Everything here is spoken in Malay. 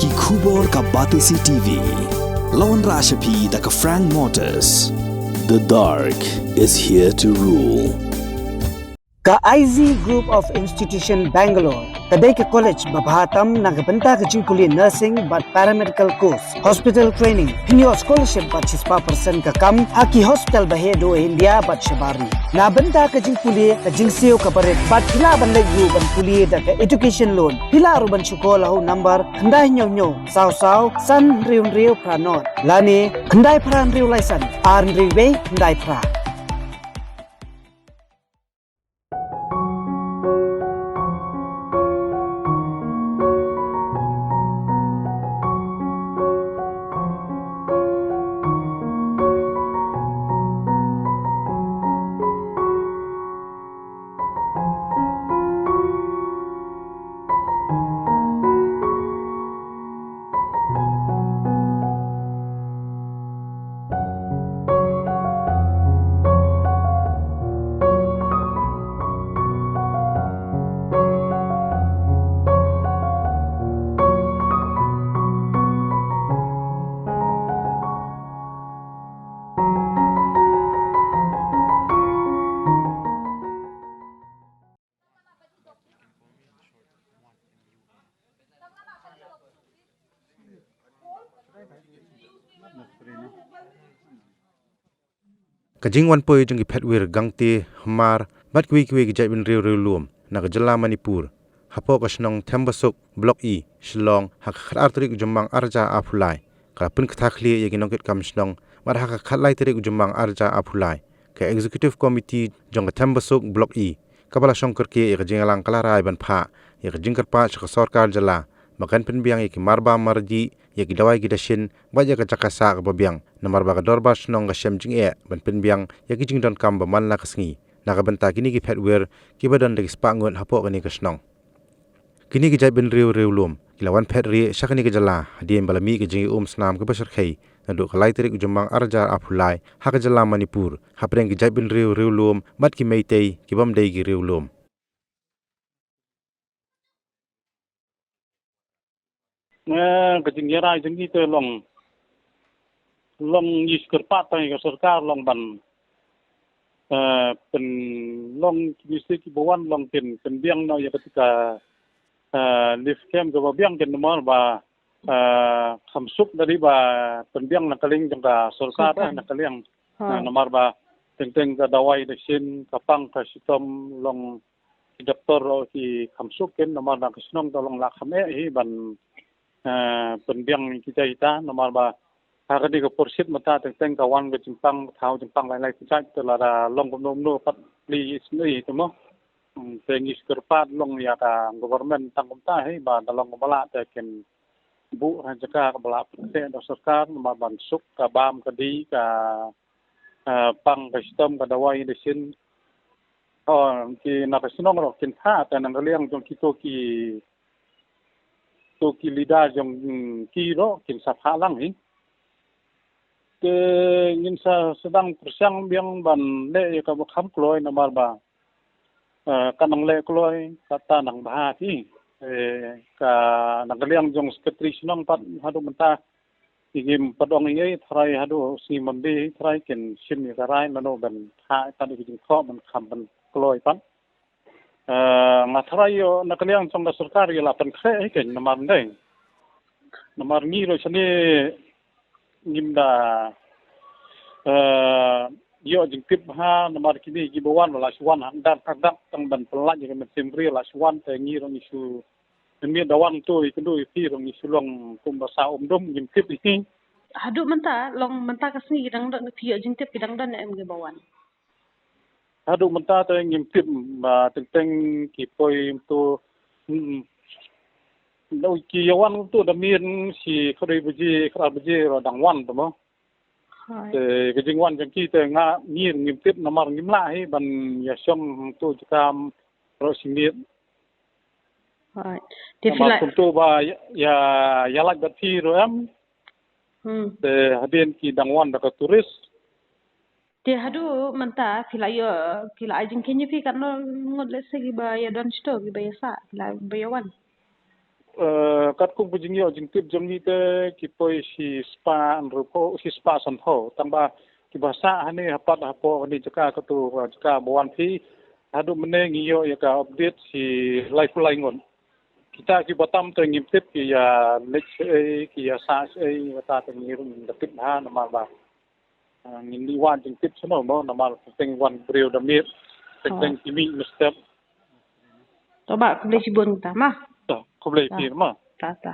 Ki Kubor ka Batisi TV. Lawan Rashapi da ka Frank Motors. The dark is here to rule. Ka IZ Group of Institution Bangalore, kadai ke college babhatam nagabanta ke jingkuli nursing but paramedical course, hospital training, pinyo scholarship but 6% ka kam, haki hospital bahedo India but shabari. Na banta ke jingkuli ke jingsio ka baret but pila ban legu ban kuli da ke education loan, pila ruban sekolah ho number kandai nyo saw san riu pranot. Lani kandai pran riu laisan, ar riu be kandai pra. Kajing wan poi jeng ki Phetwir gangti hamar bat kwi ki jai bin riu luom na ka jala Manipur hapo ka Shnong Basuk block E Shnong hak khar trik jumbang arja afulai ka pun kthakli ye ginongket kam Shnong mar hak khatlai trik jumbang arja afulai ka executive committee jong Basuk block E kabala Sorkar ke ye jingalang kala ban pha ye Kyrpad ka Sorkar jala makan Pynbiang ye ki marba marji ye ki dawai ki dashin baja ka Jaka sa ka Pynbiang namar ba ka dorba Shnong ka shem jing e ban Pynbiang ye ki jingdon kam ba man la ka sngi na ka banta kini ki Phetwir ki badan de spangon hapo ka ni ka Shnong kini ki jai bin riu lum kilawan Phetri shakani ka jala diem balami ki jingi snam ka bashar khai na do khalai trik jumbang arja afulai ha ka jala Manipur hapreng ki jai bin riu lum mat ki meitei ki bam dei ki riu lum Kajing yara jeng itu long is Kyrpad tai ka Sorkar long ban pen long distrik Bawan long Pynbiang no ya ketika lift camp ke Pynbiang ken nomor ba khamsuk dari ba Pynbiang nakaling jeng ka Sorkar nakaling nomor ba teng ka dawai de sin kapang ka sitom long doktor ki khamsuk ken nomor na Shnong tolong la khame hi ban Pynbiang kita nomor ba agak di keporsit mata tentang kawan ke Jepang tahu Jepang lain kita telah long nom pat li sendiri itu mo tengis Kyrpad long ya ka government tanggung tahi ba dalam kepala teken bu Jaka kepala pete do Sorkar nomor Basuk ka bam ka di ka pang ka sistem ka dawai de sin ki na ka Shnong ro kin tha ta nang liang jong ki lidah jong kiro kin sapha lang hi ke ngin sedang persang biang ban le ka kham kloi nomor ba kanang le kloi kata nang bah ti ka nang liang jong secretary Shnong pat hadu menta igim padong ngai thrai hadu si mambi thrai kin sim ni karai mano ban tha ta di jing kho ban kham ban kloi pat ngathrai yo nakaliang jong Sorkar yo la pen khe ken nomor ndai nomor ni ro sini ngimda yo jing tip ha nomor kini gi Bawan la swan hang dan tak tang ban pelaj ge mesimri la swan te ngi ro isu mi dawang tu ikendu pi ro isu long kum basa dum jing tip ini Haduk menta long menta kasni gidang dan pio jing tip gidang dan em ge Bawan hadu menta te ngim tip ma teng ki poi tu đâu ki yawan tu da min si khoi buji ro dang wan to mo te ke jing wan jang ki te nga ngir ngim tip namar ngim la hi ban ya som tu kam ro simit hai te fila tu ba ya lak da thi ro am te hadin ki dang wan da ka turis Dia hadu menta fila yo kila ajing kenye fi kan ngod lese gi ba ya dan sto gi ba ya sa kila ba ya wan. kat kung pujingyo jingtip jongi te kipoi si spa anrupo si spa sanho tamba kibasa hani hapat hapo ni jaka katu jaka bawan pi hadu mene ngiyo ya ka update si live ngon kita ki batam te ngimtip ki ya next ki ya sa wata te ngirun dapit ha nama ba ngindi wan jingtip sono mo nama teng wan brio damit teng kimi mestep Toba, kuble sibon ta, ma? to kuble pi ma Ta.